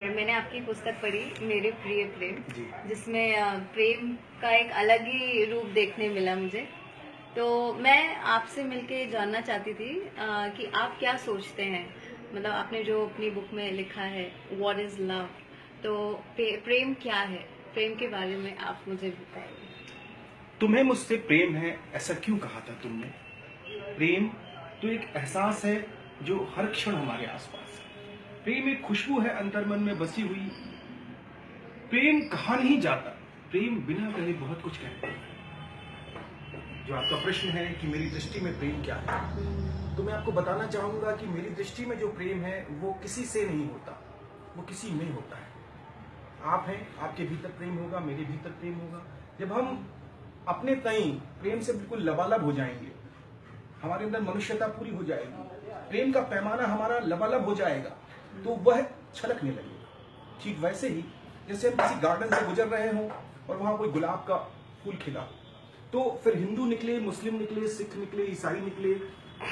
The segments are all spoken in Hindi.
मैंने आपकी पुस्तक पढ़ी मेरे प्रिय प्रेम, जी। जिसमें प्रेम का एक अलग ही रूप देखने मिला मुझे। तो मैं आपसे मिलके जानना चाहती थी कि आप क्या सोचते हैं, मतलब आपने जो अपनी बुक में लिखा है व्हाट इज लव, तो प्रेम क्या है, प्रेम के बारे में आप मुझे बताइए। तुम्हें मुझसे प्रेम है ऐसा क्यों कहा था तुमने? प्रेम तो एक एहसास है जो हर क्षण हमारे आसपास है। प्रेम एक खुशबू है अंतर्मन में बसी हुई। प्रेम कहा नहीं जाता, प्रेम बिना कहे बहुत कुछ कहता है। जो आपका प्रश्न है कि मेरी दृष्टि में प्रेम क्या है, तो मैं आपको बताना चाहूंगा कि मेरी दृष्टि में जो प्रेम है वो किसी से नहीं होता, वो किसी में होता है। आप हैं, आपके भीतर प्रेम होगा, मेरे भीतर प्रेम होगा। जब हम अपने तई प्रेम से बिल्कुल लबालब हो जाएंगे, हमारे अंदर मनुष्यता पूरी हो जाएगी, प्रेम का पैमाना हमारा लबालब हो जाएगा, तो वह छलकने लगेगा। ठीक वैसे ही जैसे हम किसी गार्डन से गुजर रहे हों और वहां कोई गुलाब का फूल खिला, तो फिर हिंदू निकले, मुस्लिम निकले, सिख निकले, ईसाई निकले,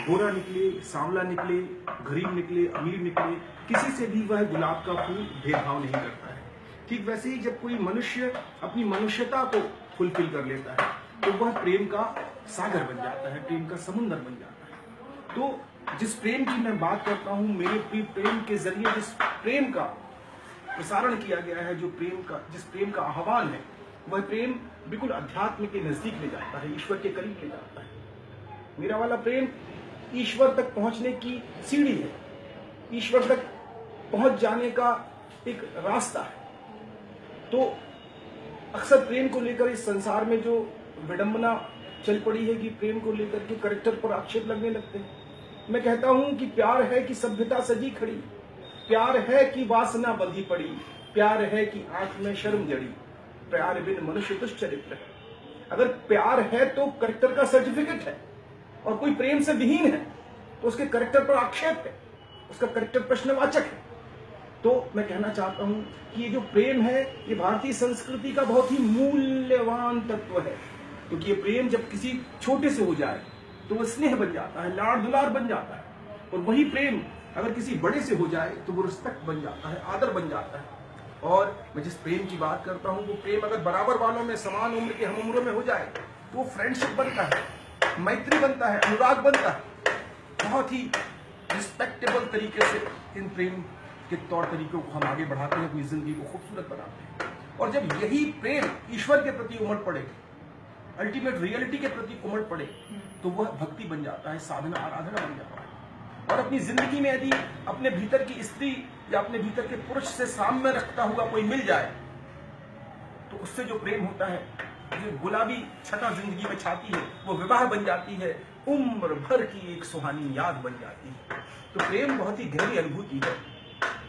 गोरा निकले, सांवला निकले, गरीब निकले, अमीर निकले, किसी से भी वह गुलाब का फूल भेदभाव नहीं करता है। ठीक वैसे ही जब कोई मनुष्य अपनी मनुष्यता को फुलफिल कर लेता है, तो वह प्रेम का सागर बन जाता है, प्रेम का समुद्र बन जाता है। तो जिस प्रेम की मैं बात करता हूं, मेरे प्रेम के जरिए जिस प्रेम का प्रसारण किया गया है, जिस प्रेम का आह्वान है, वह प्रेम बिल्कुल अध्यात्म के नजदीक ले जाता है, ईश्वर के करीब ले जाता है। मेरा वाला प्रेम ईश्वर तक पहुंचने की सीढ़ी है, ईश्वर तक पहुंच जाने का एक रास्ता है। तो अक्सर प्रेम को लेकर इस संसार में जो विडंबना चल पड़ी है कि प्रेम को लेकर के कैरेक्टर पर आक्षेप लगने लगते हैं। मैं कहता हूं कि प्यार है कि सभ्यता सजी खड़ी, प्यार है कि वासना बंधी पड़ी, प्यार है कि आंख में शर्म जड़ी, प्यार बिन मनुष्य दुष्चरित्र है। अगर प्यार है तो कैरेक्टर का सर्टिफिकेट है, और कोई प्रेम से विहीन है तो उसके कैरेक्टर पर आक्षेप है, उसका कैरेक्टर प्रश्नवाचक है। तो मैं कहना चाहता हूं कि ये जो प्रेम है, ये भारतीय संस्कृति का बहुत ही मूल्यवान तत्व है, क्योंकि ये प्रेम जब किसी छोटे से हो जाए तो वो स्नेह बन जाता है, लाड़ दुलार बन जाता है, और वही प्रेम अगर किसी बड़े से हो जाए तो वो रिस्पेक्ट बन जाता है, आदर बन जाता है। और मैं जिस प्रेम की बात करता हूं, वो प्रेम अगर बराबर वालों में, समान उम्र के हम उम्रों में हो जाए तो वो फ्रेंडशिप बनता है, मैत्री बनता है, अनुराग बनता है। बहुत ही रिस्पेक्टेबल तरीके से इन प्रेम के तौर तरीकों को हम आगे बढ़ाते हैं, अपनी जिंदगी को खूबसूरत बनाते हैं। और जब यही प्रेम ईश्वर के प्रति उमड़ पड़े, अल्टीमेट रियलिटी के प्रति उमड़ पड़े, तो वह भक्ति बन जाता है, साधना, आराधना बन जाता है। और अपनी जिंदगी में यदि अपने भीतर की स्त्री या अपने भीतर के पुरुष से साम्य रखता हुआ कोई मिल जाए, तो उससे जो प्रेम होता है, जो गुलाबी छटा जिंदगी में छाती है, वो विवाह बन जाती है, उम्र भर की एक सुहानी याद बन जाती है। तो प्रेम बहुत ही गहरी अनुभूति है।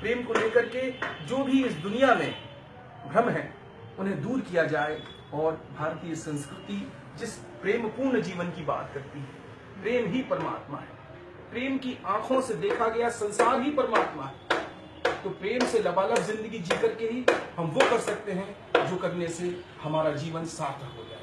प्रेम को लेकर के जो भी इस दुनिया में भ्रम है, उन्हें दूर किया जाए। और भारतीय संस्कृति जिस प्रेमपूर्ण जीवन की बात करती है, प्रेम ही परमात्मा है, प्रेम की आंखों से देखा गया संसार ही परमात्मा है। तो प्रेम से लबालब जिंदगी जी करके ही हम वो कर सकते हैं जो करने से हमारा जीवन सार्थक हो जाए।